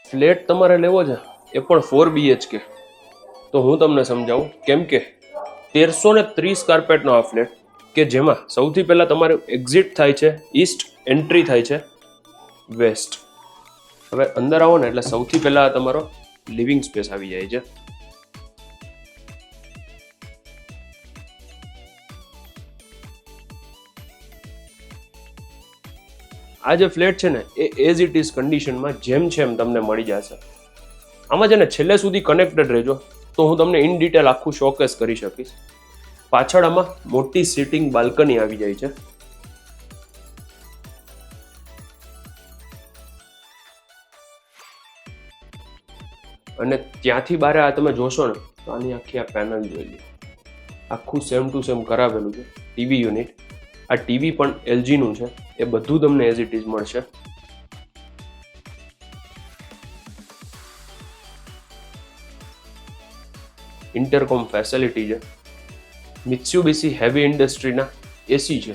Flat તમારે લેવો છે એ પણ 4 BHK, તો હું તમને સમજાવું. કેમ કે 1330 કાર્પેટનો આ ફ્લેટ કે જેમાં સૌથી પહેલાં તમારું એક્ઝિટ થાય છે ઈસ્ટ, એન્ટ્રી થાય છે વેસ્ટ. હવે અંદર આવો ને એટલે સૌથી પહેલાં તમારો લિવિંગ સ્પેસ આવી જાય છે. આ જે ફ્લેટ છે ને એ એઝ ઇટ ઇઝ કન્ડિશનમાં જેમ છે એમ તમને મળી જશે. આમાં છે ને છેલ્લે સુધી કનેક્ટેડ રહેજો તો હું તમને ઇન ડિટેલ આખું શોકેસ કરી શકીશ. પાછળ આમાં મોટી સિટિંગ બાલ્કની આવી જાય છે. અને ત્યાંથી બારે આ તમે જોશો ને તો આની આખી આ પેનલ જોઈ લો, આખું સેમ ટુ સેમ કરાવેલું છે. ટીવી યુનિટ, આ ટીવી પણ LGનું છે. એ બધું તમને એઝ ઇટ ઇઝ મળશે. ઇન્ટરકોમ ફેસિલિટી છે. મિત્સુબિશી હેવી ઇન્ડસ્ટ્રીના AC છે.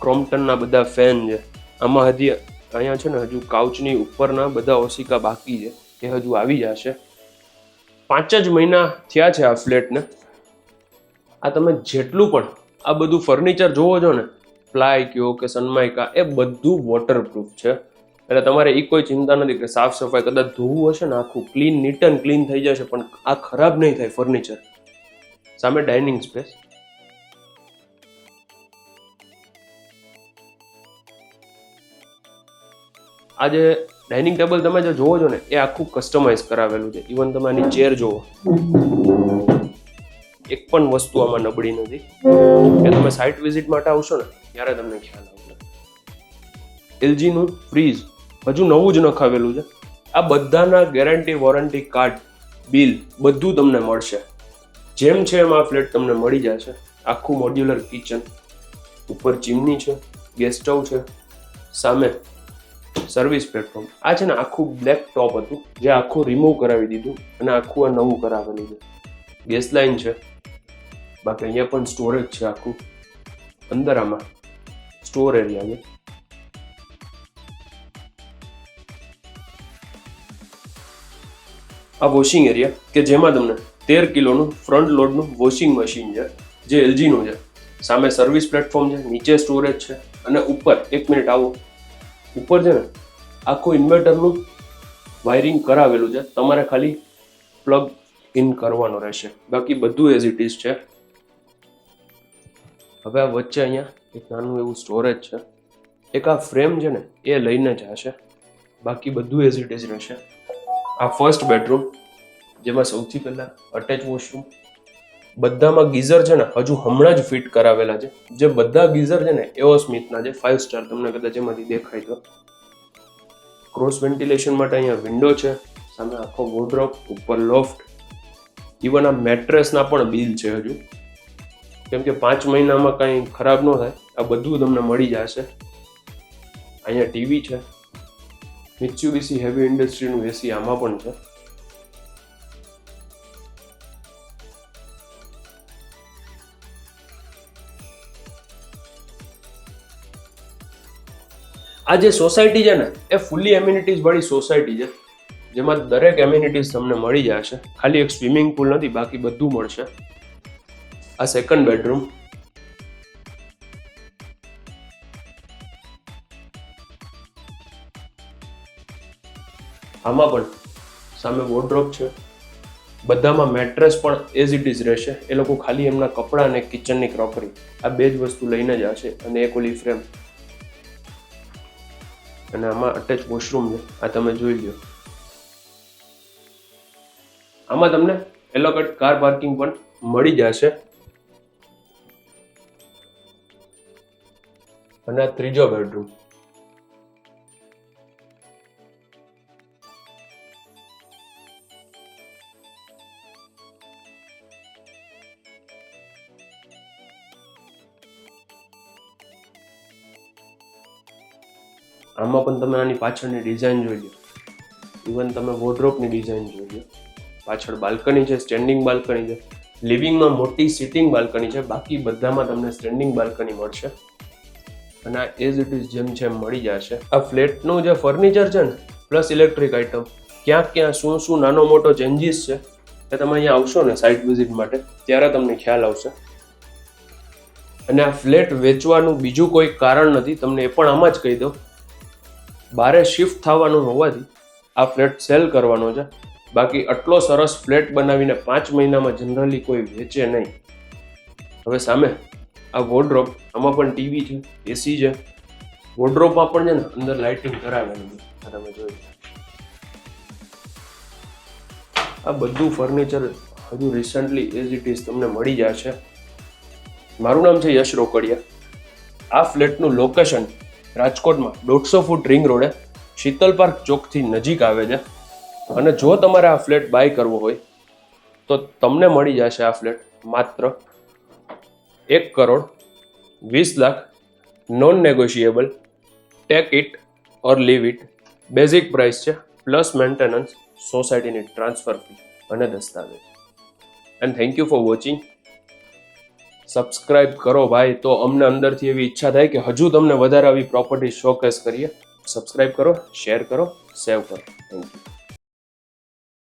ક્રોમ્પટનના બધા ફેન છે. આમાં હજી અહીંયા છે ને હજુ કાઉચની ઉપરના બધા ઓસિકા બાકી છે, એ હજુ આવી જશે. 5 જ મહિના થયા છે આ ફ્લેટને. આ તમે જેટલું પણ આ બધું ફર્નિચર જોવો છો ને, પ્લાય કયો કે સનમાઇકા, એ બધું વોટરપ્રૂફ છે. એટલે તમારે એ કોઈ ચિંતા નથી કે સાફ સફાઈ કદાચ ધોવું હશે ને આખું ક્લીન, નીટ એન્ડ ક્લીન થઈ જશે, પણ આ ખરાબ નહીં થાય ફર્નિચર. સામે ડાઇનિંગ સ્પેસ. આ જે ડાઇનિંગ ટેબલ તમે જે જોવો છો ને એ આખું કસ્ટમાઇઝ કરાવેલું છે. ઇવન તમે આની ચેર જોવો, એક પણ વસ્તુ આમાં નબળી નથી. કે તમે સાઇટ વિઝિટ માટે આવશો ને ત્યારે તમને ખ્યાલ આવશે. LGનું ફ્રીજ હજુ નવું જ નખાવેલું છે. આ બધાના ગેરંટી, વોરંટી કાર્ડ, બિલ બધું તમને મળશે. જેમ છે એમ આ ફ્લેટ તમને મળી જશે. આખું મોડ્યુલર કિચન, ઉપર ચીમની છે, ગેસ સ્ટવ છે, સામે સર્વિસ પ્લેટફોર્મ. આ છે ને આખું બ્લેક ટોપ હતું જે આખું રિમૂવ કરાવી દીધું અને આખું આ નવું કરાવેલું છે. ગેસ લાઇન છે. બાકી અહીંયા પણ સ્ટોરેજ છે. આખું અંદર આમાં સ્ટોર એરિયા છે. આ વોશિંગ એરિયા કે જેમાં તમને 13 કિલોનું ફ્રન્ટ લોડનું વોશિંગ મશીન છે જે LGનું છે. સામે સર્વિસ પ્લેટફોર્મ છે, નીચે સ્ટોરેજ છે અને ઉપર, 1 મિનિટ આવો, ઉપર છે ને આખું ઇન્વર્ટરનું વાયરિંગ કરાવેલું છે. તમારે ખાલી પ્લગ ઇન કરવાનો રહેશે, બાકી બધું એઝ ઇટ ઇઝ છે. હવે આ વચ્ચે અહીંયા એક નાનું એવું સ્ટોરેજ છે. એક આ ફ્રેમ છે ને એ લઈને જ હશે, બાકી બધું એઝ ઇટ ઇઝ રહેશે. આ ફર્સ્ટ બેડરૂમ જેમાં સૌથી પહેલા અટેચ વોશરૂમ. બધામાં ગીઝર છે ને હજુ હમણાં જ ફિટ કરાવેલા છે. જે બધા ગીઝર છે ને એઓ સ્મિથના છે, 5 સ્ટાર. તમને કદાચ એમાંથી દેખાય તો. ક્રોસ વેન્ટિલેશન માટે અહીંયા વિન્ડો છે. સામે આખો વોર્ડરોબ, ઉપર લોફ્ટ. ઇવન આ મેટ્રેસના પણ બિલ છે હજુ, કેમ કે 5 મહિનામાં કંઈ ખરાબ ન થાય. આ બધું તમને મળી જશે. અહીંયા ટીવી છે. મિત્સુબિશી હેવી ઇન્ડસ્ટ્રીનું AC આમાં પણ છે. આ જે સોસાયટી છે ને એ ફૂલી એમ્યુનિટીઝ વાળી સોસાયટી છે, જેમાં દરેક એમ્યુનિટીઝ તમને મળી જશે. ખાલી એક સ્વિમિંગ પુલ નથી, બાકી બધું મળશે. આ સેકન્ડ બેડરૂમ. આમાં પણ સામે વોર્ડરોબ છે. બધામાં મેટ્રેસ પણ એઝ ઇટ ઇઝ રહેશે. એ લોકો ખાલી એમના કપડાં અને કિચનની ક્રોકરી આ 2 જ વસ્તુ લઈને જ આવશે, અને એક ઓલી ફ્રેમ. અને આમાં અટેચ વોશરૂમ છે. આ તમે જોઈ લો. આમાં તમને એલોકેટ કાર પાર્કિંગ પણ મળી જશે. અને આ ત્રીજો બેડરૂમ. આમાં પણ તમે આની પાછળની ડિઝાઇન જોઈ લો. ઇવન તમે વોર્ડરોબની ડિઝાઇન જોઈ લો. પાછળ બાલ્કની છે, સ્ટેન્ડિંગ બાલ્કની છે. લિવિંગમાં મોટી સિટિંગ બાલ્કની છે, બાકી બધામાં તમને સ્ટેન્ડિંગ બાલ્કની મળશે. અને આ એઝ ઇટ ઇઝ જેમ છે એમ મળી જશે. આ ફ્લેટનું જે ફર્નિચર છે ને પ્લસ ઇલેક્ટ્રિક આઇટમ, ક્યાં ક્યાં શું શું નાનો મોટો ચેન્જીસ છે એ તમે અહીંયા આવશો ને સાઇટ વિઝિટ માટે ત્યારે તમને ખ્યાલ આવશે. અને આ ફ્લેટ વેચવાનું બીજું કોઈ કારણ નથી, તમને એ પણ આમાં જ કહી દઉં, બારે શિફ્ટ થવાનું હોવાથી આ ફ્લેટ સેલ કરવાનો છે. બાકી આટલો સરસ ફ્લેટ બનાવીને 5 મહિનામાં જનરલી કોઈ વેચે નહીં. હવે સામે આ વોર્ડરોબ, આમાં પણ ટીવી છે, એસી છે, વોર્ડરોબમાં પણ છે ને અંદર લાઇટિંગ કરાવેલું છે, તમે જોયું. આ બધું ફર્નિચર હજુ રિસન્ટલી એઝ ઇટ ઇઝ તમને મળી જશે. મારું નામ છે યશ રોકડિયા. આ ફ્લેટનું લોકેશન રાજકોટમાં 150 ફૂટ રિંગ રોડે શીતલ પાર્ક ચોકથી નજીક આવે છે. અને જો તમારે આ ફ્લેટ બાય કરવો હોય તો તમને મળી જશે આ ફ્લેટ માત્ર 1,20,00,000, non negotiable, take it or leave it. Basic price છે, પ્લસ મેન્ટેનન્સ, સોસાયટીની ટ્રાન્સફર ફી અને દસ્તાવેજ. And thank you for watching. Subscribe કરો ભાઈ, તો અમને અંદરથી એવી ઈચ્છા થાય કે હજુ તમને વધારે આવી પ્રોપર્ટી શોકેસ કરીએ. સબસ્ક્રાઇબ કરો, શેર કરો, સેવ કરો. Thank you.